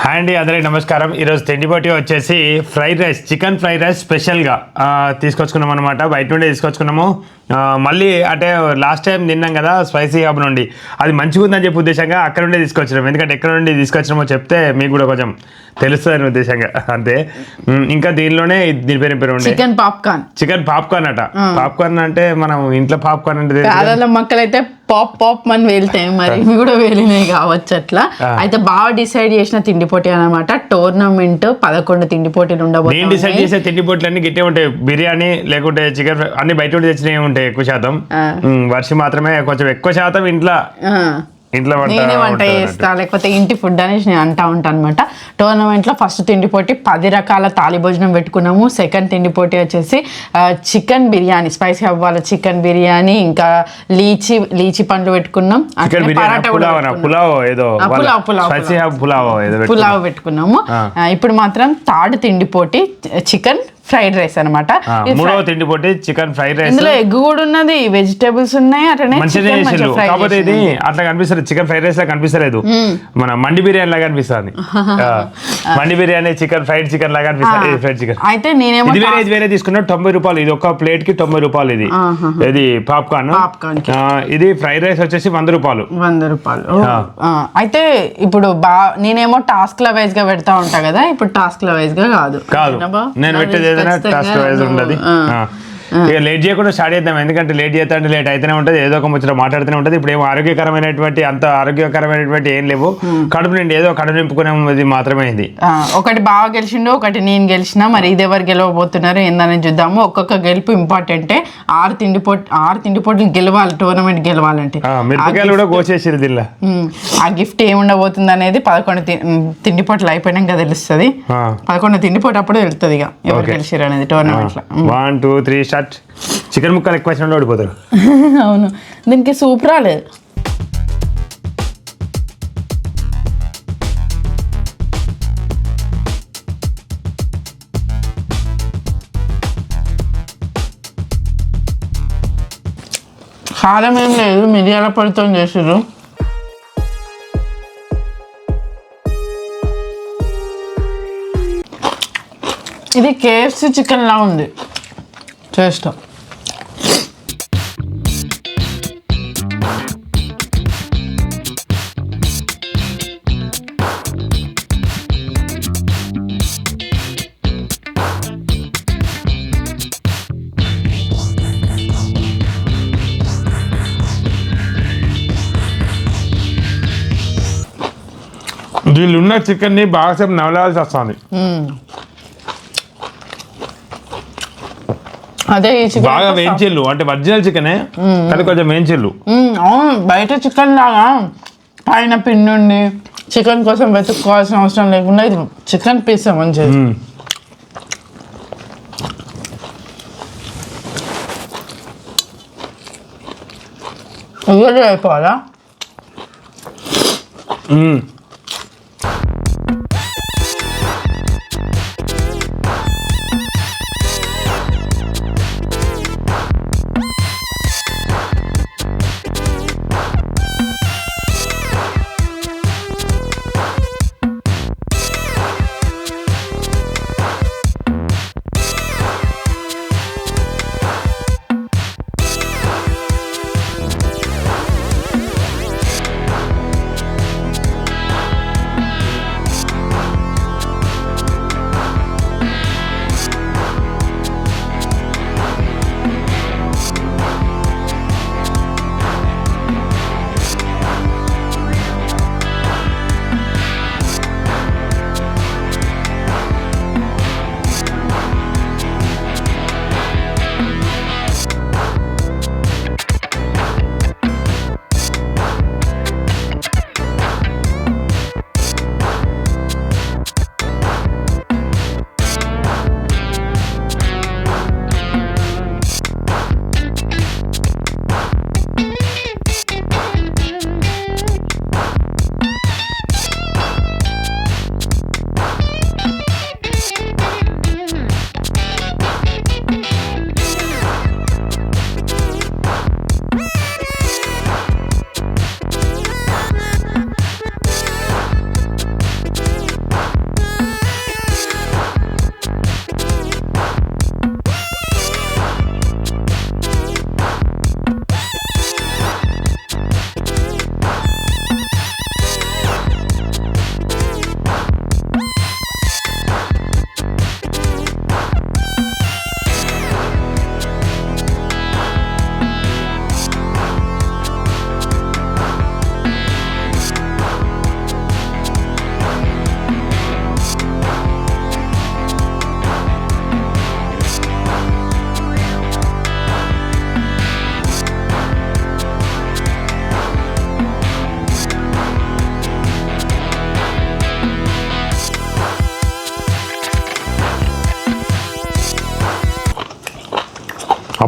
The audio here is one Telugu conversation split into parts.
హాయ్ అండి, అందరికీ నమస్కారం. ఈరోజు తిండిపోటీ వచ్చేసి fried rice, chicken fried rice స్పెషల్గా తీసుకొచ్చుకున్నాం అనమాట. బయట నుండి తీసుకొచ్చుకున్నాము. మళ్ళీ అంటే లాస్ట్ టైం తిన్నాం కదా స్పైసీ హబ్ నుండి, అది మంచిగా ఉందని చెప్పి ఉద్దేశంగా అక్కడ నుండి తీసుకొచ్చినాం. ఎందుకంటే ఎక్కడ నుండి తీసుకొచ్చినామో చెప్తే మీకు కూడా కొంచెం తెలుస్తుందని ఉద్దేశంగా అంతే. ఇంకా దీనిలోనే దీని పేరు ఉండే చికెన్ పాప్కార్న్ అట. పాప్కార్న్ అంటే మనం ఇంట్లో పాప్కార్న్ అంటే మొక్కలైతే పాప్ పాప్ అని వెళ్తాయి, మరి ఇవి కూడా వెళ్ళినాయి కావచ్చు అట్లా. అయితే బాగా డిసైడ్ చేసిన తిండి పోటీ అనమాట. టోర్నమెంట్ 11 తిండి పోటీలు ఉండబోతున్నాయి. నేను డిసైడ్ చేసే తిండి పోటీలు అన్ని గిట్టే ఉంటాయి. బిర్యానీ లేకుంటే చికెన్ అన్ని బయట ఉండి తెచ్చినవి ఉంటాయి ఎక్కువ శాతం. వర్షి మాత్రమే కొంచెం ఎక్కువ శాతం నేనే వంట చేస్తా, లేకపోతే ఇంటి ఫుడ్ అనేసి నేను అంటా ఉంటాను అనమాట. టోర్నమెంట్లో ఫస్ట్ తిండి పోటీ 10 రకాల తాలి భోజనం పెట్టుకున్నాము. సెకండ్ తిండి పోటీ వచ్చేసి చికెన్ బిర్యానీ, స్పైసీ అవ్వాలి చికెన్ బిర్యానీ, ఇంకా లీచి పండ్లు పెట్టుకున్నాం. పులావ్ పెట్టుకున్నాము. ఇప్పుడు మాత్రం థర్డ్ తిండి పోటీ చికెన్ ఫ్రైడ్ రైస్ అనమాట. మూడవ తిండి పోటీ చికెన్ ఫ్రైడ్ రైస్. ఇందులో ఎగ్ కూడా ఉన్నది, వెజిటేబుల్స్ ఉన్నాయి. అట్లనే కాకపోతే ఇది అట్లా కనిపిస్తుంది, చికెన్ ఫ్రైడ్ రైస్ లా కనిపిస్తలేదు, మన మండి బిర్యానీ లాగా కనిపిస్తుంది. మండి బిర్యానీ చికెన్ ఫ్రైడ్ చికెన్ లాగా అనిపిస్తుంది. ఫ్రైడ్ చికెన్ అయితే నేనేమో వేరే తీసుకున్నా 90 రూపాయలు. ఇది ఒక ప్లేట్ కి 90 రూపాయలు. ఇది పాప్కార్న్. ఇది ఫ్రైడ్ రైస్ వచ్చేసి 100 రూపాయలు. అయితే ఇప్పుడు నేనేమో టాస్క్ ల వైజ్ గా పెడతా ఉంటా కదా, ఇప్పుడు టాస్క్ ల వైజ్ గా కాదు, నేను పెట్టేది టాస్క్ వైజ్ ఉండదు. ఇక లేట్ చేయకుండా స్టార్ట్ చేద్దాం. ఎందుకంటే లేట్ చేస్తా అంటే లేట్ అయితేనే ఉంటుంది, ఏదో ఒక ముచ్చట మాట్లాడుతూనే ఉంటుంది. ఇప్పుడు ఏమో ఆరోగ్యకరమైనటువంటి ఏం లేవు. కడుపు నిండి ఏదో కడుపు నింపుకునేది మాత్రమే. ఇది ఒకటి బాగా గెలిచిండు, ఒకటి నేను గెలిచిన. మరి ఇది ఎవరు గెలవబోతున్నారు ఏందని చూద్దాము. ఒక్కొక్క గెలుపు ఇంపార్టెంటే. 6 తిండి పోటీలు గెలవాలి, టోర్నమెంట్ గెలవాలంటే. మిరపకాయలు కూడా కోసేసారు దీనిలో. ఆ గిఫ్ట్ ఏముండబోతుంది అనేది 11 తిండి పోటీలు అయిపోయినాక తెలుస్తుంది. 11 తిండి పోటీ అప్పుడు తెలుస్తుంది ఇక ఎవరు గెలిచారు అనేది టోర్నమెంట్ లో. 1 2 3 చికెన్ ముక్కలు ఎక్కువ వచ్చిన ఓడిపోతారు. అవును, దీనికి సూప్ రాలేదు. కారం ఏం లేదు, మిరియాల పొడితో చేసారు. ఇది KFC చికెన్ లా ఉంది టేస్ట్. దీనిలో ఉన్న చికెన్ ని బాగాసేపు నవలాల్సి వస్తుంది. అదే బాగా వేయించిల్లు, అంటే ఒరిజినల్ చికెనే కానీ కొంచెం వేయించిల్లు. అవును, బయట చికెన్ లాగా పైన పిండి చికెన్ కోసం వెతుక్కోవాల్సిన అవసరం లేకుండా ఇది చికెన్ పీస్ మంచిది. అయిపోవాలా?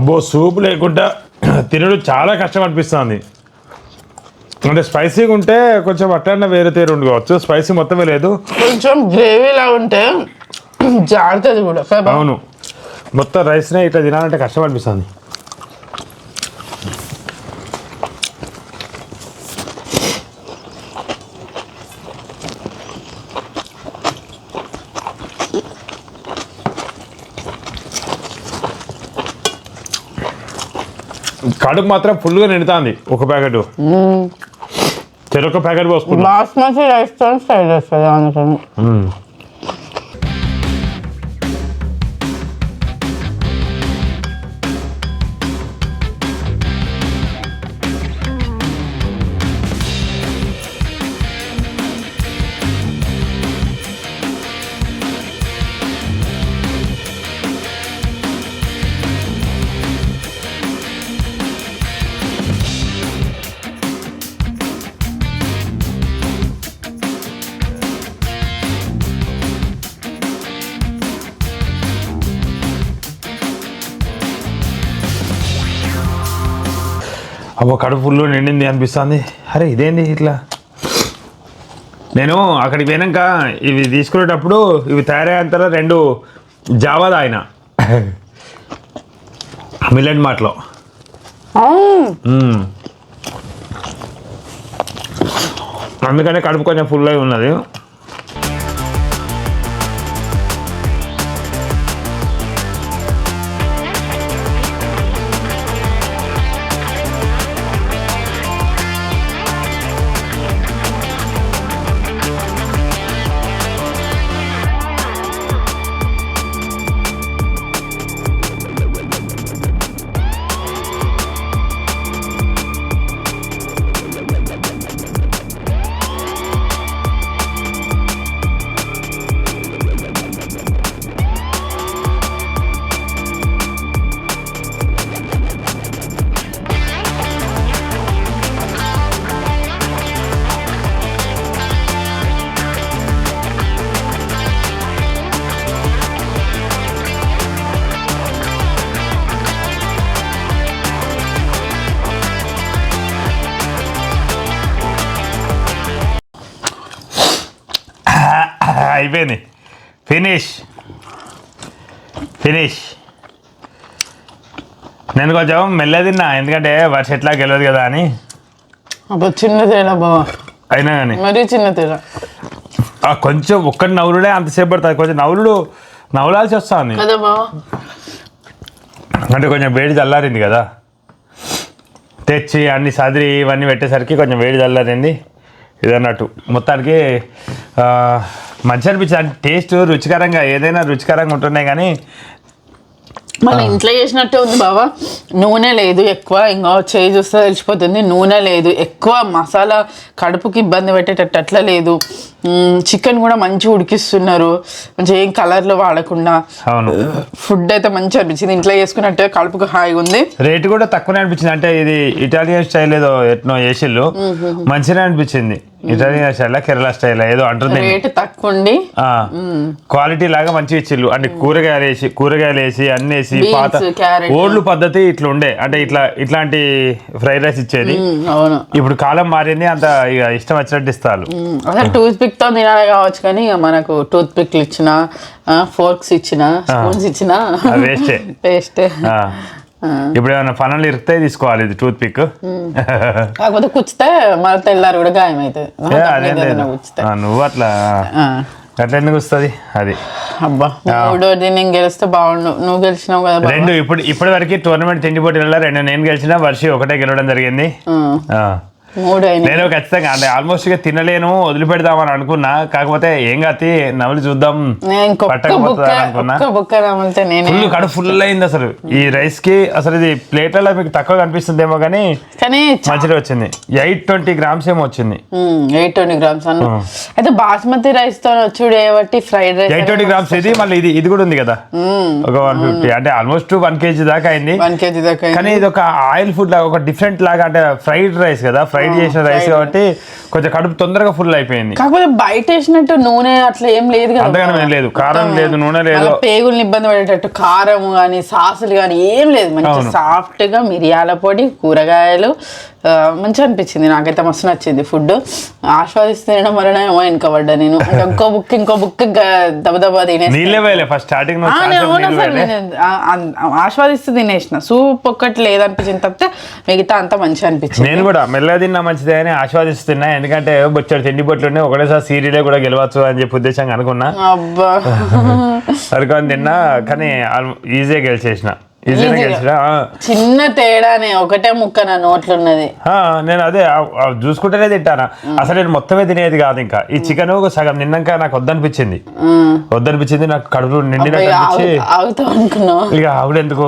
అబ్బో సూప్ లేకుండా తినడం చాలా కష్టం అనిపిస్తుంది. అంటే స్పైసీగా ఉంటే కొంచెం అట్లా వేరే తీరు ఉండవచ్చు, స్పైసీ మొత్తమే లేదు. కొంచెం గ్రేవీలా ఉంటే జారుతుంది కూడా. అవును, మొత్తం రైస్నే ఇట్లా తినాలంటే కష్టం అనిపిస్తుంది. కడుపు మాత్రం ఫుల్గా నిండుతుంది. ఒక ప్యాకెట్ చెరొక ప్యాకెట్ పోసుకుంటాం. బాస్మతి రైస్ తో ఫ్రై చేస్తుంది అందుకని. అబ్బో కడుపు ఫుల్ నిండింది అనిపిస్తుంది. అరే ఇదేంది ఇట్లా. నేను అక్కడికి పోయినాక ఇవి తీసుకునేటప్పుడు ఇవి తయారయ్యేంత 2 జావా తాగిన మిల్లెట్ మార్ట్లో. అందుకనే కడుపు కొంచెం ఫుల్ అయి ఉన్నది. అయిపోయింది. ఫినిష్. నేను కొంచెం మెల్ల తిన్నా, ఎందుకంటే వర్షం ఎట్లా గెలవదు కదా అని. చిన్న తేడా బావా, అయినా కానీ మరీ చిన్న తేడా. కొంచెం ఒక్కటి నవ్వులుడే అంతసేపు పడుతుంది. కొంచెం నవ్వులాల్సి వస్తుంది కదా బావా. అంటే కొంచెం వేడి చల్లారింది కదా, తెచ్చి అన్ని సదిరి ఇవన్నీ పెట్టేసరికి కొంచెం వేడి చల్లారింది. ఇదన్నట్టు మొత్తానికి మంచిగా అనిపించింది. అంటే టేస్ట్ రుచికరంగా, ఏదైనా రుచికరంగా ఉంటున్నాయి కానీ మళ్ళీ ఇంట్లో చేసినట్టే ఉంది బావా. నూనె లేదు ఎక్కువ, ఇంకా చేయి చూస్తే తెలిసిపోతుంది. నూనె లేదు ఎక్కువ, మసాలా కడుపుకి ఇబ్బంది పెట్టేటట్టు అట్లా లేదు. చికెన్ కూడా మంచిగా ఉడికిస్తున్నారు, మంచిగా ఏం కలర్లో వాడకుండా. అవును, ఫుడ్ అయితే మంచిగా అనిపించింది. ఇంట్లో చేసుకున్నట్టే కడుపుకి హాయిగా ఉంది. రేటు కూడా తక్కువనే అనిపించింది. అంటే ఇది ఇటాలియన్ స్టైల్ ఏదో ఎట్నో చేసిళ్ళు, మంచిగా అనిపించింది. ఇటాలియన్ స్టైల్ కేరళ స్టైల్ ఏదో అంటుంది. రేటు తక్కువ ఉండి క్వాలిటీ లాగా మంచిగా ఇచ్చిళ్ళు. అంటే కూరగాయలు వేసి అన్ని వేసి, పాత ఓల్డ్ పద్ధతి ఇట్లా ఉండే. అంటే ఇట్లాంటి ఫ్రైడ్ రైస్ ఇచ్చేది. ఇప్పుడు కాలం మారింది, అంత ఇక ఇష్టం వచ్చినట్టు ఇస్తారు. అసలు టూత్ పిక్ తో తినాలి కావచ్చు, కానీ ఇక మనకు టూత్ పిక్లు ఇచ్చిన, ఫోర్క్స్ ఇచ్చిన, స్పూన్స్ ఇచ్చిన వేస్టే. ఇప్పుడు ఏమైనా పనులు ఇరికితే తీసుకోవాలి ఇది టూత్ పిక్. కాకపోతే కుచ్చితే మన తెల్లారు కూడా గాయం అవుతుంది. నువ్వు అట్లా ఎందుకు వస్తుంది అది. అబ్బా మూడోది నేను గెలిస్తే బాగుండు. నువ్వు గెలిచినావు కదా. 2 ఇప్పటి వరకు టోర్నమెంట్ తిండి పోటీలలో 2 నేను గెలిచిన, వర్షి 1 గెలవడం జరిగింది. 3 నేను ఖచ్చితంగా అంటే ఆల్మోస్ట్ గా తినలేను, వదిలిపెడదామని అనుకున్నా. కాకపోతే ఏం కాదు నవ్వులు చూద్దాం పట్టకపోతుందా అనుకున్నా. ఫుల్ కడుపు ఫుల్ అయింది అసలు ఈ రైస్ కి. అసలు ఇది ప్లేట్లలో మీకు తక్కువ కనిపిస్తుందేమో కానీ మంచిగా వచ్చింది. 820 grams ఏమో వచ్చింది. 820 grams అయితే బాస్మతి రైస్ తో వచ్చి ఫ్రైడ్ రైస్ 820 grams. ఇది మళ్ళీ ఇది కూడా ఉంది కదా, ఒక 150, అంటే ఆల్మోస్ట్ 1 kg దాకా అయింది. 1 kg దాకా. కానీ ఇది ఒక ఆయిల్ ఫుడ్ లాగా, ఒక డిఫరెంట్ లాగా, అంటే ఫ్రైడ్ రైస్ కదా. ఫ్రైడ్ చేసిన రైస్ కాబట్టి కొంచెం కడుపు తొందరగా ఫుల్ అయిపోయింది. కాకపోతే బయట వేసినట్టు నూనె అట్లా ఏం లేదు కదా, అంతగానే లేదు, కారం లేదు, నూనె లేదు, పేగుల్ని ఇబ్బంది పడేటట్టు కారం కానీ సాసులు కానీ ఏం లేదు. మంచి సాఫ్ట్ గా మిరియాల పొడి, కూరగాయలు, మంచిగా అనిపించింది. నాకైతే మస్తు నచ్చింది ఫుడ్. ఆస్వాదిస్తూ తినడం వలన ఏమో వెనకబడ్డా నేను. ఇంకో బుక్ దబదబా తినేసి ఫస్ట్ స్టార్టింగ్ ఆస్వాదిస్తూ తినేసిన. సూప్ ఒక్కటి లేదనిపించింది తప్పితే మిగతా అంతా మంచిగా అనిపించింది. నేను కూడా మెల్లగా తిన్నా మంచిదే అని ఆస్వాదిస్తున్నా, ఎందుకంటే బొచ్చాడు తిండి బొట్లు ఉన్నాయి, ఒకటేసారి సీరియలే కూడా గెలవచ్చు అని చెప్పి ఉద్దేశంగా అనుకున్నా. అబ్బా సరికొని తిన్నా, కానీ ఈజీగా గెలిచేసిన. చిన్న తేడానే, ఒకటే ముక్క నా నోట్లు ఉన్నది. నేను అదే చూసుకుంటేనే తింటానా, అసలు నేను మొత్తమే తినేది కాదు. ఇంకా ఈ చికెన్ సగం తిన్నాక నాకు వద్దనిపించింది, నాకు కడుపు నిండినట్టు ఇక ఆవిడ ఎందుకు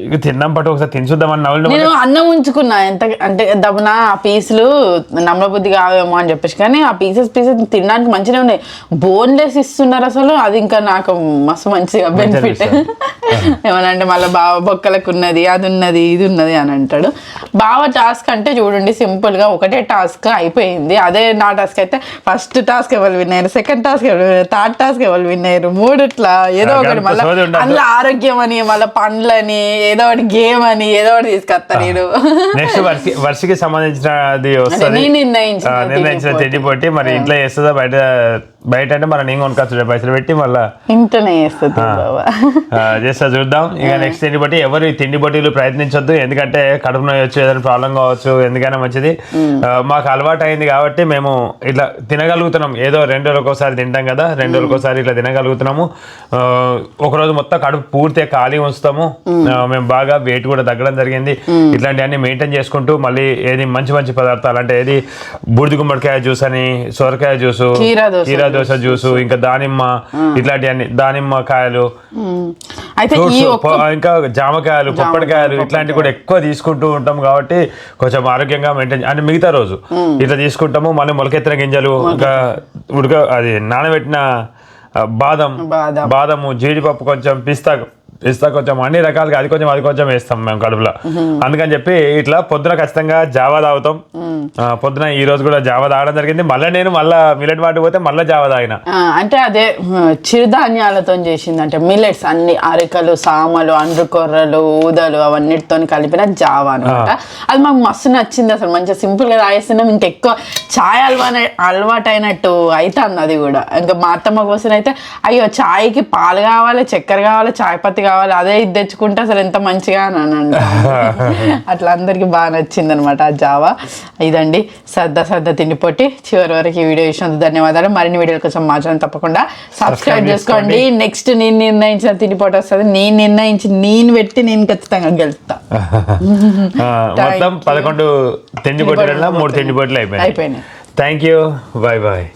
ఇక తిన్నాం పట్టు ఒకసారి తినిచుద్దామని నేను అన్నం ఉంచుకున్నా. ఎంత అంటే దబ్బున ఆ పీసులు నమ్మబుద్ధి కావేమో అని చెప్పేసి, కానీ ఆ పీసెస్ తినడానికి మంచిగా ఉన్నాయి. బోన్లెస్ ఇస్తున్నారు అసలు, అది ఇంకా నాకు మస్తు మంచిగా బెనిఫిట్. ఏమనంటే మళ్ళీ బావ బొక్కలకు ఉన్నది, అది ఉన్నది, ఇది ఉన్నది అని అంటాడు. బావ టాస్క్ అంటే చూడండి సింపుల్ గా ఒకటే టాస్క్ అయిపోయింది. అదే నా టాస్క్ అయితే ఫస్ట్ టాస్క్ ఎవరు విన్నారు, సెకండ్ టాస్క్ ఎవరు విన్నారు, థర్డ్ టాస్క్ ఎవరు విన్నారు, మూడిట్లా ఏదో ఒకటి మళ్ళీ అందులో ఆరోగ్యం అని, మళ్ళీ పండ్లని, ఏదో ఒకటి గేమ్ అని ఏదో ఒకటి తీసుకొస్తా నేను. నెక్స్ట్ వర్షకి సంబంధించినది వస్తుంది, నిర్ణయించిన తిండి పొట్టి. మరి ఇంట్లో చేస్తుందా బయట అంటే మరి నేను కొనుక్కొచ్చు పైసలు పెట్టి, మళ్ళీ ఇంట్లోనే చేస్తా చూద్దాం. ఇక నెక్స్ట్ తిండి బట్టి ఎవరు తిండి బట్టీలు ప్రయత్నించొద్దు, ఎందుకంటే కడుపు నొయ్యి వచ్చు, ఏదైనా ప్రాబ్లం కావచ్చు, ఎందుకైనా మంచిది. మాకు అలవాటు అయింది కాబట్టి మేము ఇట్లా తినగలుగుతున్నాం. ఏదో 2 రోజులకోసారి తింటాం కదా, 2 రోజులకోసారి ఇట్లా తినగలుగుతున్నాము. ఒకరోజు మొత్తం కడుపు పూర్తిగా ఖాళీ ఉంచుతాము. మేము బాగా వెయిట్ కూడా తగ్గడం జరిగింది. ఇట్లాంటివన్నీ మెయింటైన్ చేసుకుంటూ మళ్ళీ ఏది మంచి మంచి పదార్థాలు అంటే ఏది బూడిద గుమ్మడికాయ జ్యూస్ అని, సొరకాయ జ్యూసు, కీరా దోశ జ్యూసు, ఇంకా దానిమ్మ, ఇట్లాంటివన్నీ దానిమ్మ కాయలు, ఇంకా జామకాయలు, పొప్పడికాయలు ఇట్లాంటివి కూడా ఎక్కువ తీసుకుంటూ ఉంటాం కాబట్టి కొంచెం ఆరోగ్యంగా మెయింటైన్. అంటే మిగతా రోజు ఇట్లా తీసుకుంటాము. మళ్ళీ మొలకెత్తిన గింజలు, ఇంకా అది నానబెట్టిన బాదము, జీడిపప్పు, కొంచెం పిస్తా కొంచెం, అన్ని రకాలుగా అది కొంచెం వేస్తాం మేము కడుపులో. అందుకని చెప్పి ఇట్లా పొద్దున ఖచ్చితంగా జావా తాగుతాం. పొద్దున ఈ రోజు కూడా జావా తాగడం జరిగింది. మళ్ళీ నేను మిల్లెట్ వాటి పోతే మళ్ళీ జావా తాగిన. అంటే అదే చిరుధాన్యాలతో చేసింది, అంటే మిల్లెట్స్ అన్ని, అరికలు, సామలు, అండ్రుకొర్రలు, ఊదలు అవన్నిటితో కలిపిన జావా అనమాట. అది మాకు మస్తు నచ్చింది. అసలు మంచిగా సింపుల్ గా తాగేస్తున్నాం. ఇంకెక్కువ ఛాయ్ అలవాటు అయినట్టు అవుతుంది అది కూడా. ఇంకా మా అత్తమ్మ కోసం అయితే అయ్యో ఛాయ్కి పాలు కావాలి, చక్కెర కావాలి, ఛాయ్ పత్తి కావాలి, అదే ఇది తెచ్చుకుంటే అసలు ఎంత మంచిగా అని అంట. అట్లా అందరికి బాగా నచ్చింది అనమాట ఆ జావా. ఇదండి సరదా తిండి పొట్టి. చివరి వరకు ఈ వీడియో చూసినందుకు ధన్యవాదాలు. మరిన్ని వీడియోల కోసం మా ఛానల్ తప్పకుండా సబ్స్క్రైబ్ చేసుకోండి. నెక్స్ట్ నేను నిర్ణయించిన తిండి పొట్టి వస్తుంది, నేను పెట్టి నేను ఖచ్చితంగా గెలుస్తా. మొత్తం 11 తిండి పొట్టిలో 3 తిండి పొట్లు అయిపోయినాయి. Thank you, bye.